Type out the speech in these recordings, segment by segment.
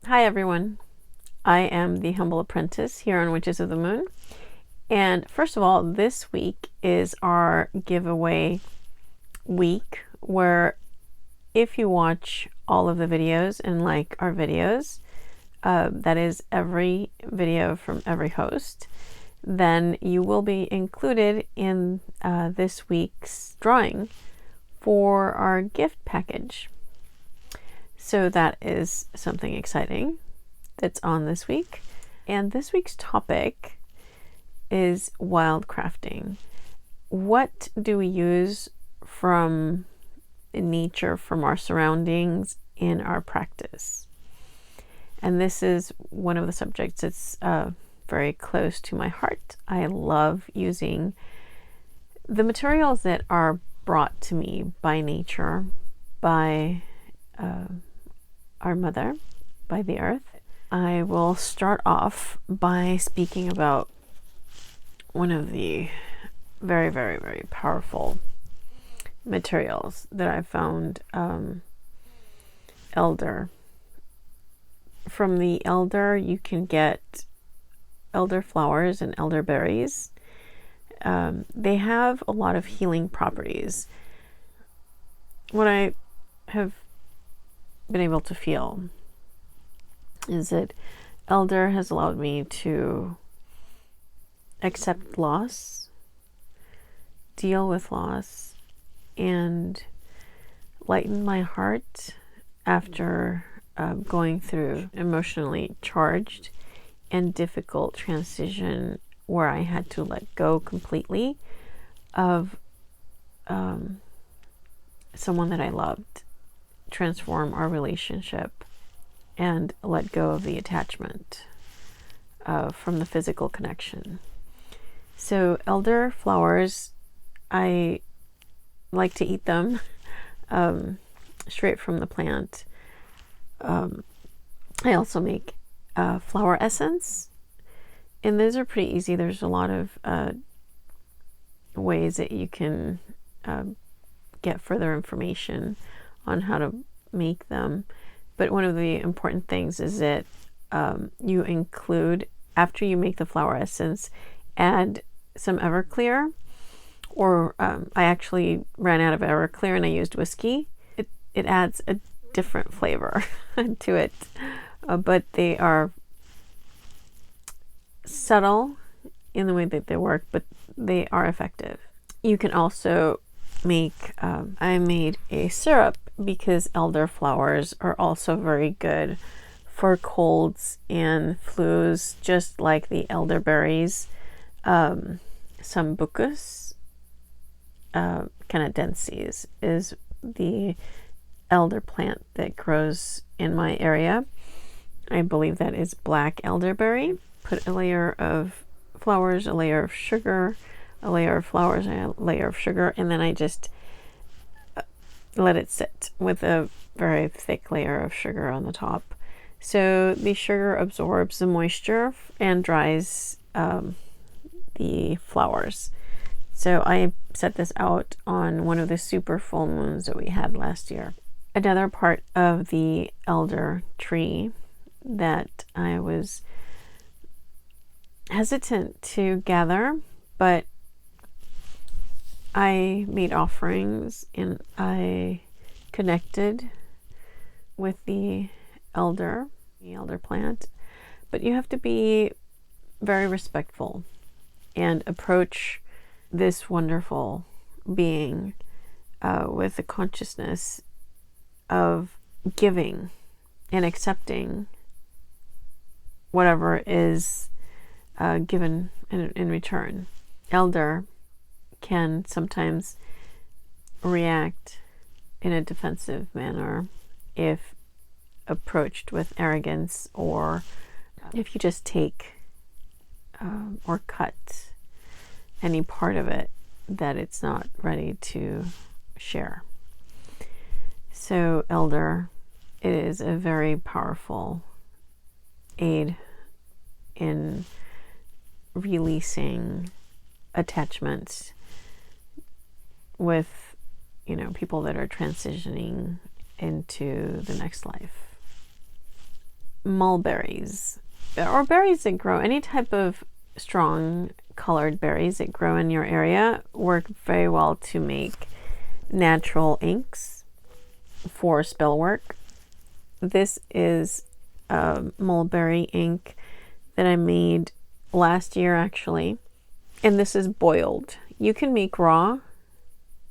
Hi everyone, I am the Humble Apprentice here on Witches of the Moon. And first of all, this week is our giveaway week where if you watch all of the videos and like our videos, that is every video from every host, then you will be included in this week's drawing for our gift package. So that is something exciting that's on this week. And this week's topic is wildcrafting. What do we use from nature, from our surroundings in our practice? And this is one of the subjects that's very close to my heart. I love using the materials that are brought to me by nature, by our mother, by the earth. I will start off by speaking about one of the very, very, very powerful materials that I found, elder. From the elder, you can get elder flowers and elderberries. They have a lot of healing properties. What I have been able to feel is that elder has allowed me to accept loss, deal with loss, and lighten my heart after going through emotionally charged and difficult transition where I had to let go completely of someone that I loved, transform our relationship, and let go of the attachment from the physical connection. So elder flowers, I like to eat them straight from the plant. I also make flower essence, and those are pretty easy. There's a lot of ways that you can get further information on how to make them. But one of the important things is that you include, after you make the flower essence, add some Everclear, or I actually ran out of Everclear and I used whiskey. It adds a different flavor to it, but they are subtle in the way that they work, but they are effective. You can also make, I made a syrup because elder flowers are also very good for colds and flus, just like the elderberries. Sambucus canadensis is the elder plant that grows in my area. I believe that is black elderberry. Put a layer of flowers, a layer of sugar, a layer of flowers, and a layer of sugar, and then I just let it sit with a very thick layer of sugar on the top. So the sugar absorbs the moisture and dries the flowers. So I set this out on one of the super full moons that we had last year. Another part of the elder tree that I was hesitant to gather, but I made offerings and I connected with the elder plant. But you have to be very respectful and approach this wonderful being with the consciousness of giving and accepting whatever is given in return. Elder can sometimes react in a defensive manner if approached with arrogance, or if you just take or cut any part of it that it's not ready to share. So elder, it is a very powerful aid in releasing attachments with, people that are transitioning into the next life. mulberries, or berries that grow, any type of strong colored berries that grow in your area work very well to make natural inks for spell work. This is a mulberry ink that I made last year actually, and this is boiled. You can make raw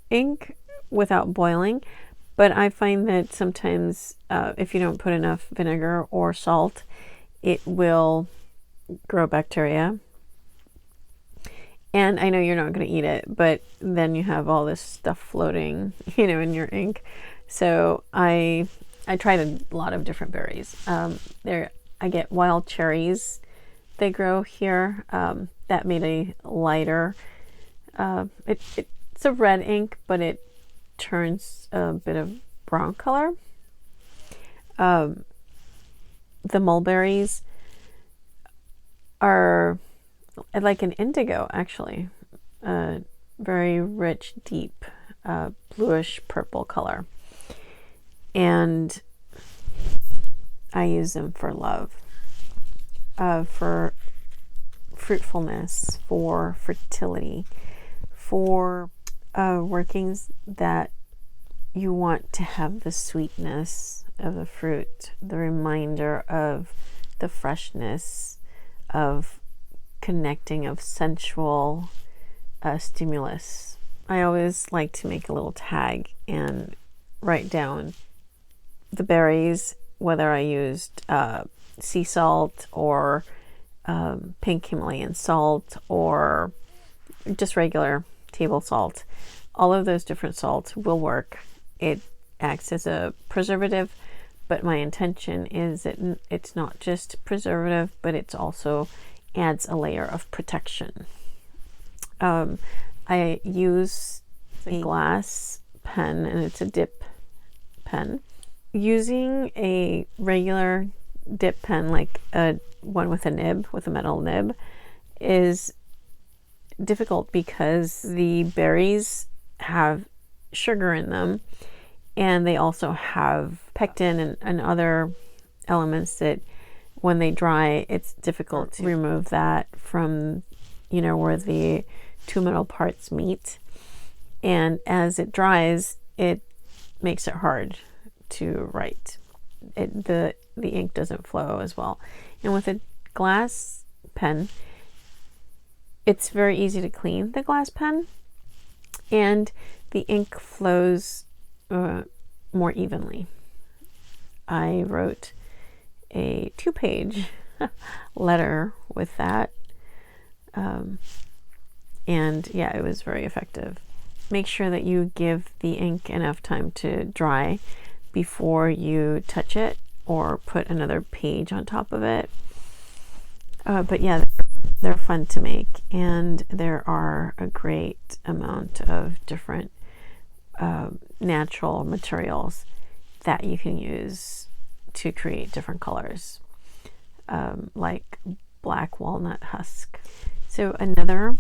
ink without boiling, but I find that sometimes if you don't put enough vinegar or salt, it will grow bacteria. And I know you're not going to eat it, but then you have all this stuff floating, you know, in your ink. So I tried a lot of different berries. I get wild cherries. They grow here. That made a lighter. It's a red ink, but it turns a bit of brown color. The mulberries are like an indigo, actually. Very rich, deep, bluish purple color. And I use them for love, for fruitfulness, for fertility, for workings that you want to have the sweetness of the fruit, the reminder of the freshness, of connecting, of sensual stimulus. I always like to make a little tag and write down the berries, whether I used sea salt or pink Himalayan salt or just regular table salt. All of those different salts will work. It acts as a preservative, but my intention is that it's not just preservative, but it's also adds a layer of protection. I use a glass pen, and it's a dip pen. Using a regular dip pen, like a one with a nib, with a metal nib, is difficult because the berries have sugar in them, and they also have pectin and other elements that when they dry, it's difficult to remove that from, you know, where the two metal parts meet. And as it dries, it makes it hard to write. The ink doesn't flow as well. And with a glass pen, it's very easy to clean the glass pen, and the ink flows more evenly. I wrote a 2-page letter with that, and yeah, it was very effective. Make sure that you give the ink enough time to dry before you touch it or put another page on top of it. But yeah, they're fun to make, and there are a great amount of different natural materials that you can use to create different colors, like black walnut husk. So another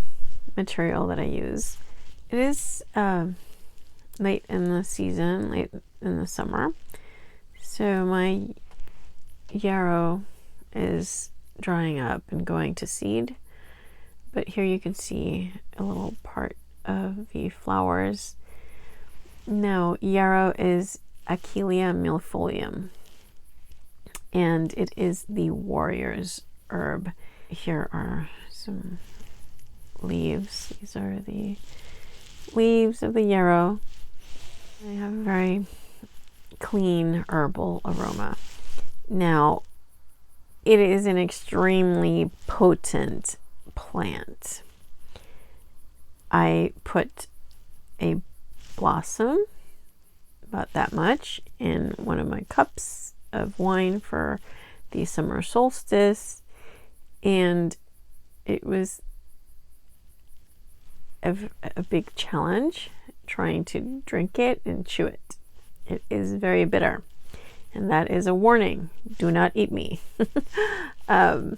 material that I use, it is late in the season, late in the summer. So my yarrow is drying up and going to seed, but here you can see a little part of the flowers. Now, yarrow is Achillea millefolium, and it is the warrior's herb. Here are some leaves. These are the leaves of the yarrow. They have a very clean herbal aroma. Now, it is an extremely potent plant. I put a blossom, about that much, in one of my cups of wine for the summer solstice, and it was a big challenge trying to drink it and chew it. It is very bitter, and that is a warning. Do not eat me. I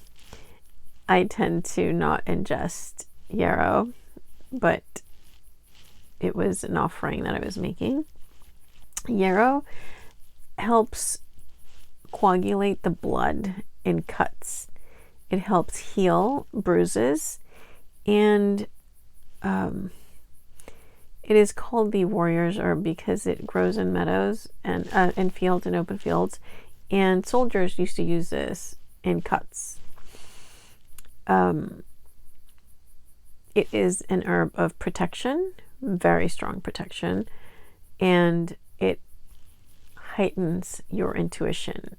tend to not ingest yarrow, but it was an offering that I was making. Yarrow helps coagulate the blood in cuts. It helps heal bruises, and it is called the warrior's herb because it grows in meadows and in fields and open fields, and soldiers used to use this in cuts. It is an herb of protection, very strong protection, and it heightens your intuition,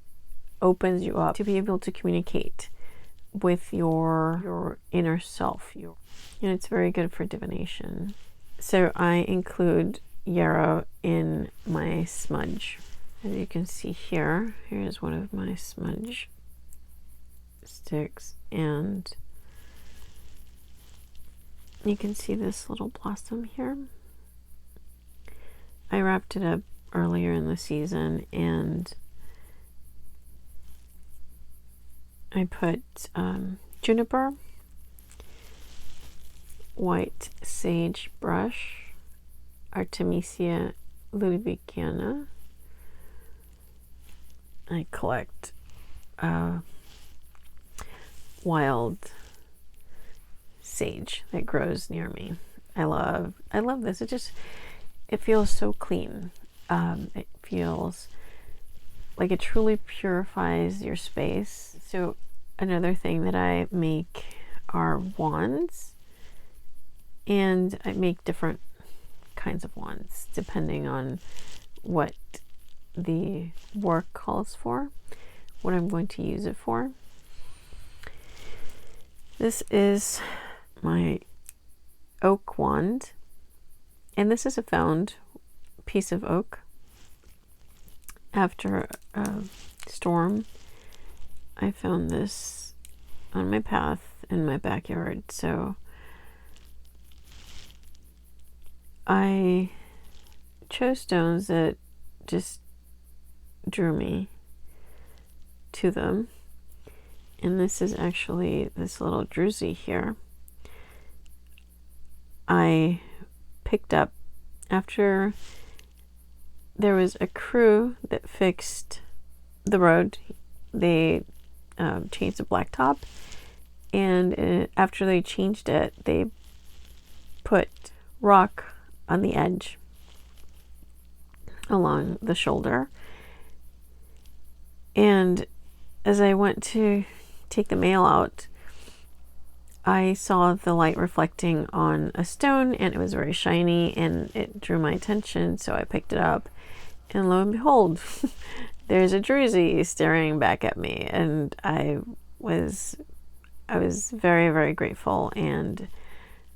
opens you up to be able to communicate with your inner self. And it's very good for divination. So I include yarrow in my smudge. As you can see here, here's one of my smudge sticks, and you can see this little blossom here. I wrapped it up earlier in the season, and I put juniper, white sage brush, Artemisia ludwigana. I collect wild sage that grows near me. I love this. It feels so clean. It feels like it truly purifies your space. So another thing that I make are wands, and I make different kinds of wands depending on what the work calls for, what I'm going to use it for. This is my oak wand, and this is a found piece of oak. After a storm, I found this on my path in my backyard, so I chose stones that just drew me to them. And this is actually this little druzy here. I picked up after there was a crew that fixed the road. They changed the blacktop, and after they changed it, they put rock on the edge along the shoulder. And as I went to take the mail out, I saw the light reflecting on a stone, and it was very shiny, and it drew my attention, so I picked it up, and lo and behold, there's a druzy staring back at me, and I was very, very grateful, and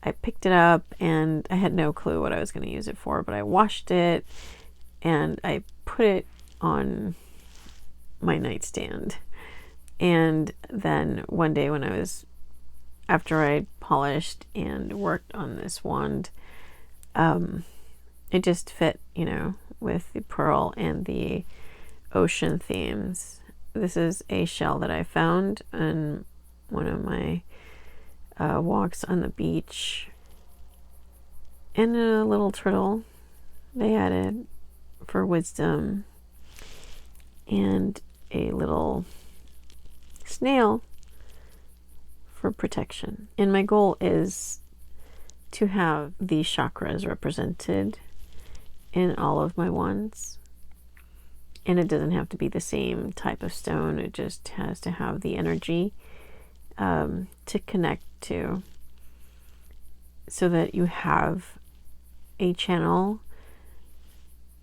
I picked it up, and I had no clue what I was going to use it for, but I washed it, and I put it on my nightstand. And then one day when after I polished and worked on this wand, it just fit, with the pearl and the ocean themes. This is a shell that I found on one of my walks on the beach, and a little turtle they added for wisdom, and a little snail for protection. And my goal is to have the chakras represented in all of my wands. And it doesn't have to be the same type of stone. It just has to have the energy to connect to, so that you have a channel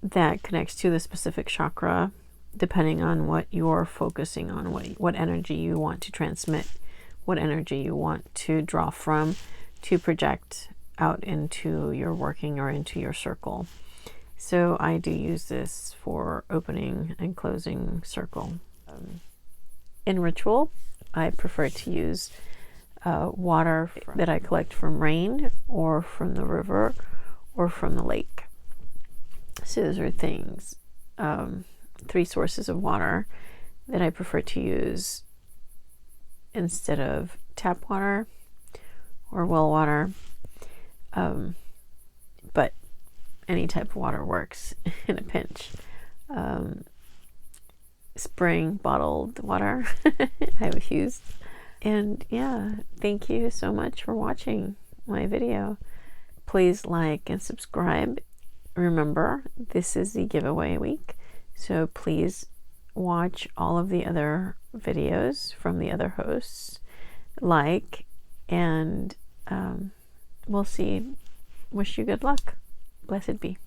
that connects to the specific chakra, depending on what you're focusing on, what energy you want to transmit, what energy you want to draw from to project out into your working or into your circle. So I do use this for opening and closing circle. In ritual, I prefer to use water that I collect from rain, or from the river, or from the lake. So those are things, 3 sources of water that I prefer to use instead of tap water or well water. But any type of water works in a pinch. spring bottled water I've used. And yeah, thank you so much for watching my video. Please like and subscribe. Remember, this is the giveaway week, so please watch all of the other videos from the other hosts, and we'll see. Wish you good luck. Blessed be.